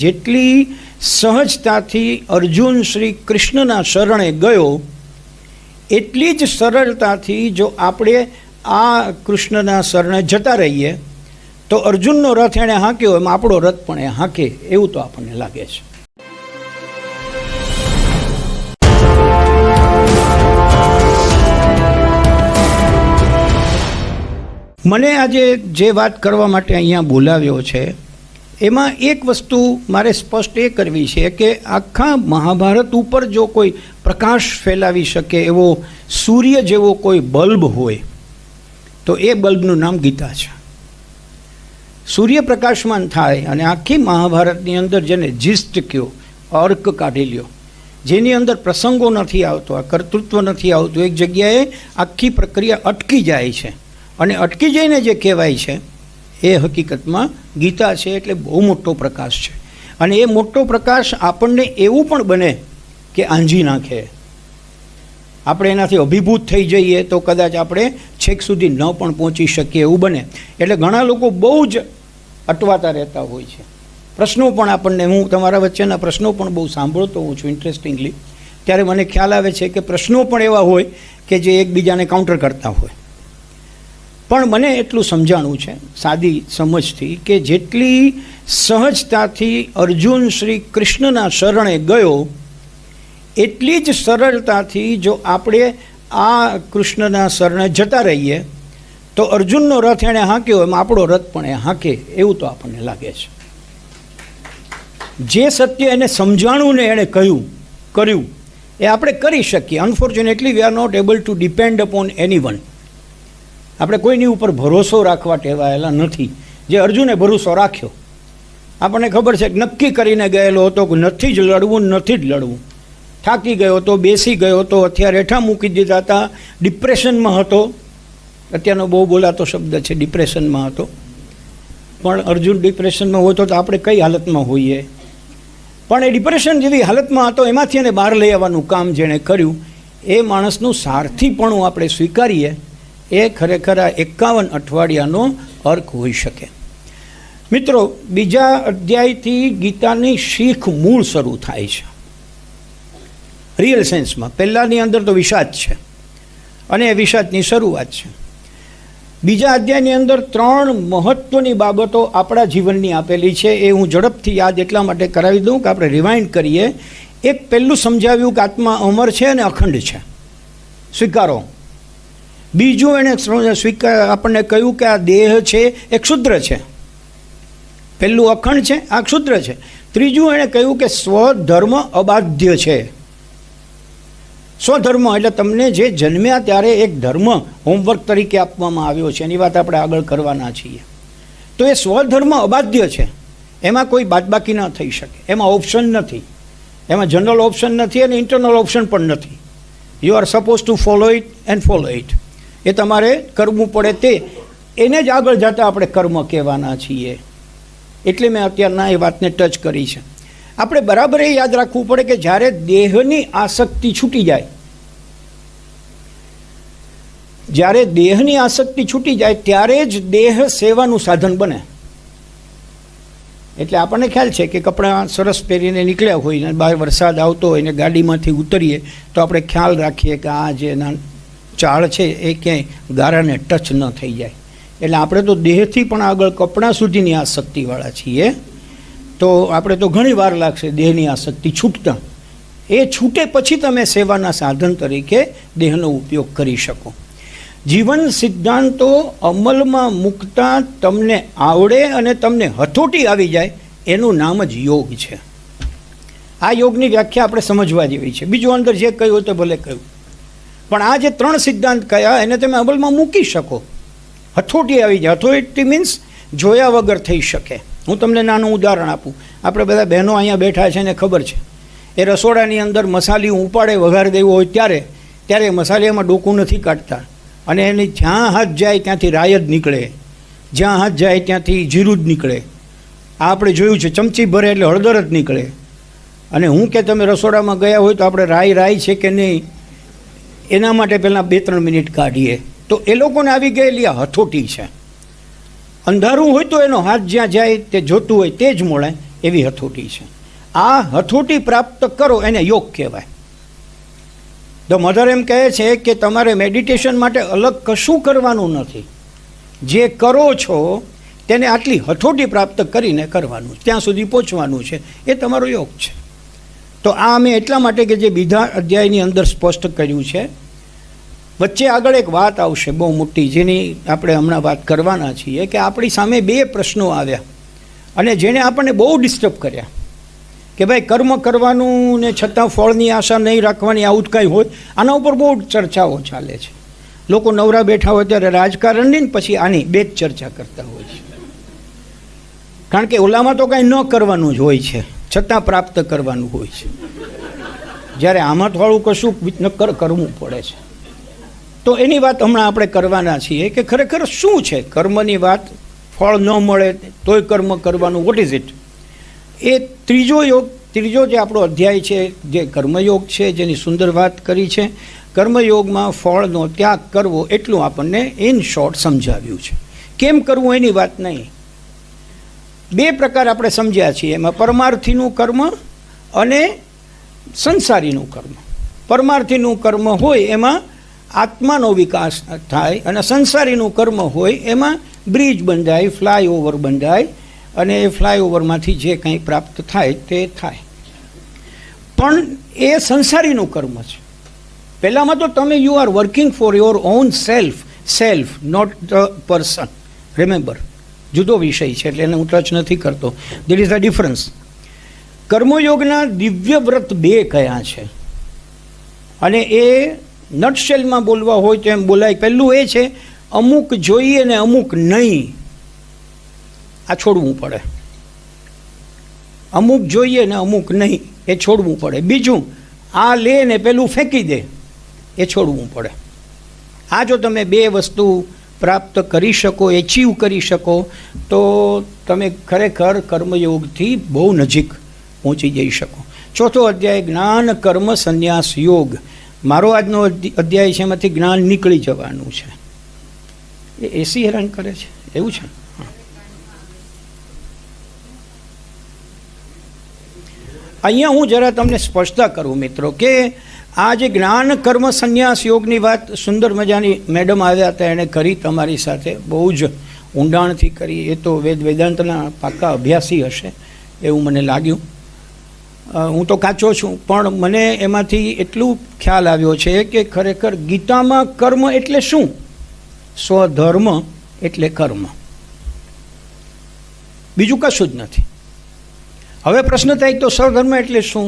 જેટલી સહજતાથી અર્જુન શ્રી કૃષ્ણના શરણે ગયો એટલી જ સરળતાથી જો આપણે આ કૃષ્ણના શરણે જતા રહીએ તો અર્જુનનો રથ એણે હાંક્યો એમ આપણો રથ પણ એ હાંકે એવું તો આપણને લાગે છે. મને આજે જે વાત કરવા માટે અહીંયા બોલાવ્યો છે એમાં એક વસ્તુ મારે સ્પષ્ટ એ કરવી છે કે આખા મહાભારત ઉપર જો કોઈ પ્રકાશ ફેલાવી શકે એવો સૂર્ય જેવો કોઈ બલ્બ હોય તો એ બલ્બનું નામ ગીતા છે. સૂર્ય પ્રકાશમાન થાય અને આખી મહાભારતની અંદર જેને જીસ્ટ કયો, અર્ક કાઢી લ્યો, જેની અંદર પ્રસંગો નથી આવતો, આ કર્તૃત્વ નથી આવતું, એક જગ્યાએ આખી પ્રક્રિયા અટકી જાય છે અને અટકી જઈને જે કહેવાય છે એ હકીકતમાં ગીતા છે. એટલે બહુ મોટો પ્રકાશ છે અને એ મોટો પ્રકાશ આપણને એવું પણ બને કે આંજી નાખે. આપણે એનાથી અભિભૂત થઈ જઈએ તો કદાચ આપણે છેક સુધી ન પણ પહોંચી શકીએ એવું બને. એટલે ઘણા લોકો બહુ જ અટવાતા રહેતા હોય છે. પ્રશ્નો પણ આપણને, હું તમારા વચ્ચેના પ્રશ્નો પણ બહુ સાંભળતો હોઉં છું ઇન્ટરેસ્ટિંગલી, ત્યારે મને ખ્યાલ આવે છે કે પ્રશ્નો પણ એવા હોય કે જે એકબીજાને કાઉન્ટર કરતા હોય. પણ મને એટલું સમજાણું છે સાદી સમજથી કે જેટલી સહજતાથી અર્જુન શ્રી કૃષ્ણના શરણે ગયો એટલી જ સરળતાથી જો આપણે આ કૃષ્ણના શરણે જતા રહીએ તો અર્જુનનો રથ એણે હાંક્યો એમ આપણો રથ પણ એ હાંકે એવું તો આપણને લાગે છે. જે સત્ય એને સમજાણું ને એણે કર્યું એ આપણે કરી શકીએ. Unfortunately we are not able to depend upon anyone. આપણે કોઈની ઉપર ભરોસો રાખવા ટેવાયેલા નથી. જે અર્જુને ભરોસો રાખ્યો, આપણને ખબર છે કે નક્કી કરીને ગયેલો હતો કે નથી જ લડવું, નથી જ લડવું. થાકી ગયો હતો, બેસી ગયો હતો, હથિયાર હેઠા મૂકી દીધા હતા, ડિપ્રેશનમાં હતો. અત્યારનો બહુ બોલાતો શબ્દ છે ડિપ્રેશનમાં હતો. પણ અર્જુન ડિપ્રેશનમાં હોય તો આપણે કઈ હાલતમાં હોઈએ? પણ એ ડિપ્રેશન જેવી હાલતમાં હતો, એમાંથી એને બહાર લઈ આવવાનું કામ જેણે કર્યું એ માણસનું સારથીપણું આપણે સ્વીકારીએ એ ખરેખર આ 51 અઠવાડિયાનો અર્ક હોઈ શકે. મિત્રો, બીજા અધ્યાયથી ગીતાની શીખ મૂળ શરૂ થાય છે રિયલ સેન્સમાં. પહેલાંની અંદર તો વિષાદ છે અને એ વિષાદની શરૂઆત છે. બીજા અધ્યાયની અંદર 3 મહત્ત્વની બાબતો આપણા જીવનની આપેલી છે. એ હું ઝડપથી યાદ એટલા માટે કરાવી દઉં કે આપણે રિવાઇન્ડ કરીએ. એક પહેલું સમજાવ્યું કે આત્મા અમર છે અને અખંડ છે, સ્વીકારો. બીજું એણે આપણને કહ્યું કે આ દેહ છે એ ક્ષુદ્ર છે. પહેલું અખંડ છે, આ ક્ષુદ્ર છે. ત્રીજું એણે કહ્યું કે સ્વધર્મ અબાધ્ય છે. સ્વધર્મ એટલે તમને જે જન્મ્યા ત્યારે એક ધર્મ હોમવર્ક તરીકે આપવામાં આવ્યો છે, એની વાત આપણે આગળ કરવાના છીએ. તો એ સ્વધર્મ અબાધ્ય છે, એમાં કોઈ બાદબાકી ન થઈ શકે, એમાં ઓપ્શન નથી, એમાં જનરલ ઓપ્શન નથી અને ઇન્ટરનલ ઓપ્શન પણ નથી. You are suppose to follow it and follow it. એ તમારે કરવું પડે, તે એને જ આગળ જતાં આપણે કર્મ કહેવાના છીએ. એટલે મેં અત્યારના એ વાતને ટચ કરી છે. આપણે બરાબર એ યાદ રાખવું પડે કે જ્યારે દેહની આસક્તિ છૂટી જાય, જ્યારે દેહની આસક્તિ છૂટી જાય ત્યારે જ દેહ સેવાનું સાધન બને. એટલે આપણને ખ્યાલ છે કે કપડાં સરસ પહેરીને નીકળ્યા હોય ને બહાર વરસાદ આવતો હોય ને ગાડીમાંથી ઉતરીએ તો આપણે ખ્યાલ રાખીએ કે આ જે ચાળ છે એ ક્યાંય ગારાને ટચ ન થઈ જાય. એટલે આપણે તો દેહથી પણ આગળ કપડાં સુધીની આસક્તિવાળા છીએ. તો આપણે તો ઘણી વાર લાગશે દેહની આસક્તિ છૂટતા. એ છૂટે પછી તમે સેવાના સાધન તરીકે દેહનો ઉપયોગ કરી શકો. જીવન સિદ્ધાંતો અમલમાં મૂકતા તમને આવડે અને તમને હથોટી આવી જાય એનું નામ જ યોગ છે. આ યોગની વ્યાખ્યા આપણે સમજવા જેવી છે. બીજું અંદર જે કહ્યું હોય તો ભલે કહ્યું, પણ આ જે 3 સિદ્ધાંત કયા એને તમે અમલમાં મૂકી શકો. હથોટી આવી જાય. હથોટી મીન્સ જોયા વગર થઈ શકે. હું તમને નાનું ઉદાહરણ આપું. આપણે બધા બહેનો અહીંયા બેઠા છે ને ખબર છે, એ રસોડાની અંદર મસાલી ઉપાડે વઘાર દેવો હોય ત્યારે મસાલિયામાં ડોકું નથી કાઢતા અને એની જ્યાં હાથ જાય ત્યાંથી રાય જ નીકળે, જ્યાં હાથ જાય ત્યાંથી જીરું જ નીકળે. આ આપણે જોયું છે. ચમચી ભરે એટલે હળદર જ નીકળે. અને હું કે તમે રસોડામાં ગયા હોય તો આપણે રાય છે કે નહીં એના માટે પહેલાં 2-3 મિનિટ કાઢીએ. તો એ લોકોને આવી ગયેલી આ હથોટી છે. અંધારું હોય તો એનો હાથ જ્યાં જાય તે જોતું હોય તે જ મળે. એવી હથોટી છે. આ હથોટી પ્રાપ્ત કરો એને યોગ કહેવાય. ધ મધર એમ કહે છે કે તમારે મેડિટેશન માટે અલગ કશું કરવાનું નથી, જે કરો છો તેને આટલી હથોટી પ્રાપ્ત કરીને કરવાનું, ત્યાં સુધી પહોંચવાનું છે, એ તમારો યોગ છે. તો આ અમે એટલા માટે કે જે બીજા અધ્યાયની અંદર સ્પષ્ટ કર્યું છે. વચ્ચે આગળ એક વાત આવશે બહુ મોટી, જેની આપણે હમણાં વાત કરવાના છીએ, કે આપણી સામે 2 પ્રશ્નો આવ્યા અને જેણે આપણને બહુ ડિસ્ટર્બ કર્યા કે ભાઈ કર્મ કરવાનું ને છતાં ફળની આશા નહીં રાખવાની, આવું જ કાંઈ હોય. આના ઉપર બહુ ચર્ચાઓ ચાલે છે. લોકો નવરા બેઠા હોય ત્યારે રાજકારણની ને પછી આની 2 જ ચર્ચા કરતા હોય છે. કારણ કે ઓલામાં તો કાંઈ ન કરવાનું જ હોય છે, છતાં પ્રાપ્ત કરવાનું હોય છે. જ્યારે આમાં થોડું કશું નક્કર કરવું પડે છે. તો એની વાત હમણાં આપણે કરવાના છીએ કે ખરેખર શું છે કર્મની વાત. ફળ ન મળે તોય કર્મ કરવાનું, વોટ ઇઝ ઇટ? એ ત્રીજો જે આપણો અધ્યાય છે, જે કર્મયોગ છે, જેની સુંદર વાત કરી છે. કર્મયોગમાં ફળનો ત્યાગ કરવો એટલું આપણને ઇન શોર્ટ સમજાવ્યું છે. કેમ કરવું એની વાત નહીં. 2 પ્રકાર આપણે સમજ્યા છીએ એમાં, પરમાર્થીનું કર્મ અને સંસારીનું કર્મ. પરમાર્થીનું કર્મ હોય એમાં આત્માનો વિકાસ થાય અને સંસારીનું કર્મ હોય એમાં બ્રિજ બંધાય, ફ્લાયઓવર બંધાય અને એ ફ્લાયઓવરમાંથી જે કંઈ પ્રાપ્ત થાય તે થાય. પણ એ સંસારીનું કર્મ છે. પહેલાંમાં તો તમે you are working for your own self not the person. Remember, જુદો વિષય છે એટલે એને હું ટચ નથી કરતો. There is a difference. કર્મયોગના દિવ્ય વ્રત 2 કયા છે અને એ નટશેલમાં બોલવા હોય તો એમ બોલાય. પહેલું એ છે અમુક જોઈએ ને અમુક નહીં, આ છોડવું પડે. અમુક જોઈએ ને અમુક નહીં, એ છોડવું પડે. બીજું, આ લે ને પેલું ફેંકી દે, એ છોડવું પડે. આ જો તમે 2 વસ્તુ પ્રાપ્ત કરી શકો, એચીવ કરી શકો, તો તમે ખરેખર કર્મયોગથી બહુ નજીક પહોંચી જઈ શકો. 4થો અધ્યાય જ્ઞાન કર્મ સંન્યાસ યોગ. મારો આજનો અધ્યાય છે, એમાંથી જ્ઞાન નીકળી જવાનું છે. એ એસી હેરાન કરે છે એવું છે. અહીંયા હું જરા તમને સ્પષ્ટતા કરું મિત્રો કે આ જે જ્ઞાન કર્મ સંન્યાસ યોગની વાત સુંદર મજાની મેડમ આવ્યા હતા, એણે કરી તમારી સાથે, બહુ જ ઊંડાણથી કરી. એ તો વેદાંતના પાકા અભ્યાસી હશે એવું મને લાગ્યું. હું તો કાચો છું, પણ મને એમાંથી એટલું ખ્યાલ આવ્યો છે કે ખરેખર ગીતામાં કર્મ એટલે શું? સ્વધર્મ એટલે કર્મ, બીજું કશું જ નથી. હવે પ્રશ્ન થાય તો સ્વધર્મ એટલે શું?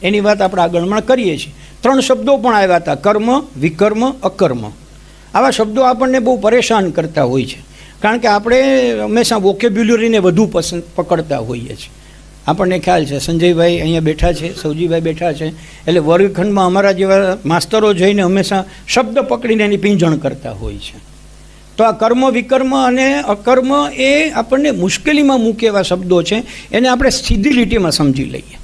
એની વાત આપણે આગળમાં કરીએ છીએ. 3 શબ્દો પણ આવ્યા હતા, કર્મ, વિકર્મ, અકર્મ. આવા શબ્દો આપણને બહુ પરેશાન કરતા હોય છે, કારણ કે આપણે હંમેશા વોકેબ્યુલરીને વધુ પકડતા હોઈએ છીએ. આપણને ખ્યાલ છે, સંજયભાઈ અહીંયા બેઠા છે, સૌજીભાઈ બેઠા છે, એટલે વર્ગખંડમાં અમારા જેવા માસ્તરો જઈને હંમેશા શબ્દ પકડીને એની પીંજણ કરતા હોય છે. તો આ કર્મ, વિકર્મ અને અકર્મ એ આપણને મુશ્કેલીમાં મૂકે એવા શબ્દો છે. એને આપણે સીધી લીટીમાં સમજી લઈએ.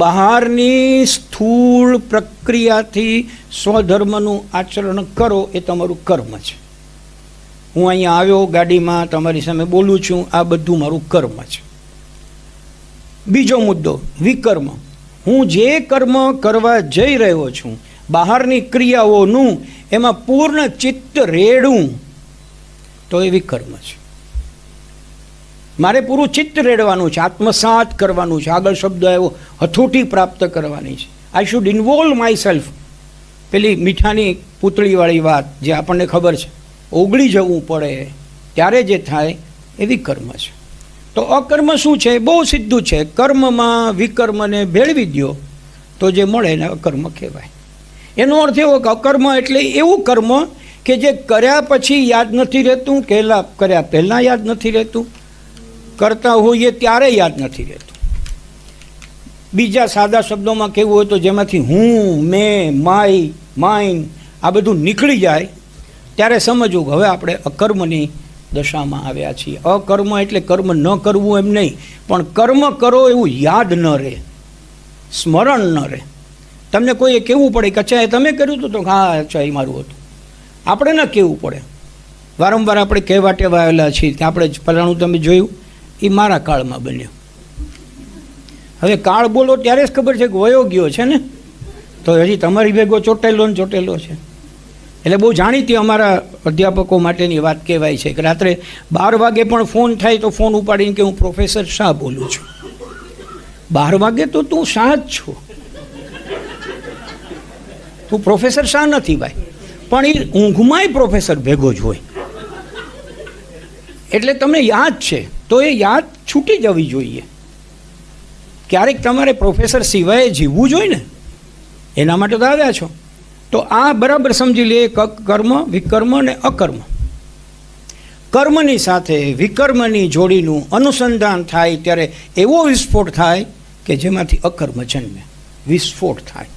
બહારની સ્થૂળ પ્રક્રિયાથી સ્વધર્મનું આચરણ કરો એ તમારું કર્મ છે. હું અહીંયા આવ્યો ગાડીમાં, તમારી સામે બોલું છું, આ બધું મારું કર્મ છે. બીજો મુદ્દો વિકર્મ. હું જે કર્મ કરવા જઈ રહ્યો છું, બહારની ક્રિયાઓનું એમાં પૂર્ણ ચિત્ત રેડું, તો એ વિકર્મ છે. મારે પૂરું ચિત્ત રેડવાનું છે, આત્મસાત કરવાનું છે. આગળ શબ્દ આવ્યો હથોટી પ્રાપ્ત કરવાની છે. I should involve my self. પેલી મીઠાની પૂતળીવાળી વાત જે આપણને ખબર છે, ઓગળી જવું પડે ત્યારે જે થાય એ વિકર્મ છે. તો અકર્મ શું છે? બહુ સીધું છે. કર્મમાં વિકર્મને ભેળવી દો તો જે મળે એને અકર્મ કહેવાય. એનો અર્થ એવો કે અકર્મ એટલે એવું કર્મ કે જે કર્યા પછી યાદ નથી રહેતું, કર્યા પહેલાં યાદ નથી રહેતું, કરતા હોઈએ ત્યારે યાદ નથી રહેતું. બીજા સાદા શબ્દોમાં કહેવું હોય તો જેમાંથી હું, મેં, માય, માઇન આ બધું નીકળી જાય ત્યારે સમજવું હવે આપણે અકર્મની દશામાં આવ્યા છીએ. અકર્મ એટલે કર્મ ન કરવું એમ નહીં, પણ કર્મ કરો એવું યાદ ન રહે, સ્મરણ ન રહે. તમને કોઈએ કહેવું પડે કે અચ્છા એ તમે કર્યું હતું? તો હા અચ્છા એ મારું હતું. આપણે ન કહેવું પડે. વારંવાર આપણે કહેવા ટેવાયેલા છીએ કે આપણે ફલાણું તમે જોયું, એ મારા કાળમાં બન્યું. હવે કાળ બોલો ત્યારે જ ખબર છે કે વયો ગયો છે ને, તો હજી તમારી ભેગો ચોટેલો ને ચોટેલો છે. એટલે બહુ જાણીતી અમારા અધ્યાપકો માટેની વાત કહેવાય છે કે રાત્રે 12 વાગે પણ ફોન થાય તો ફોન ઉપાડીને કે હું પ્રોફેસર શાહ બોલું છું. 12 વાગે તો તું શાહ જ છો, તું પ્રોફેસર શાહ નથી ભાઈ. પણ એ ઊંઘમાંય પ્રોફેસર ભેગો જ હોય. એટલે તમને યાદ છે તો એ યાદ છૂટી જવી જોઈએ. ક્યારેક તમારે પ્રોફેસર સિવાય જીવવું જોઈએ ને, એના માટે તો આવ્યા છો. તો આ બરાબર સમજી લે, કર્મ, વિકર્મ અને અકર્મ. કર્મની સાથે વિકર્મની જોડીનું અનુસંધાન થાય ત્યારે એવો વિસ્ફોટ થાય કે જેમાંથી અકર્મ જન્મે. વિસ્ફોટ થાય.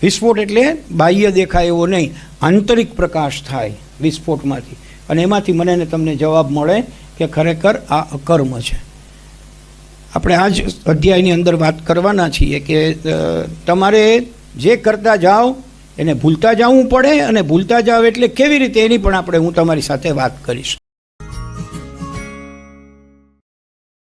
વિસ્ફોટ એટલે બાહ્ય દેખાય એવો નહીં, આંતરિક પ્રકાશ થાય વિસ્ફોટમાંથી, અને એમાંથી મને ને તમને જવાબ મળે કે ખરેખર આ અકર્મ છે. આપણે આ જ અધ્યાયની અંદર વાત કરવાના છીએ કે તમારે જે કરતા જાઓ એને ભૂલતા જવું પડે, અને ભૂલતા જાઓ એટલે કેવી રીતે એની પણ હું તમારી સાથે વાત કરીશ.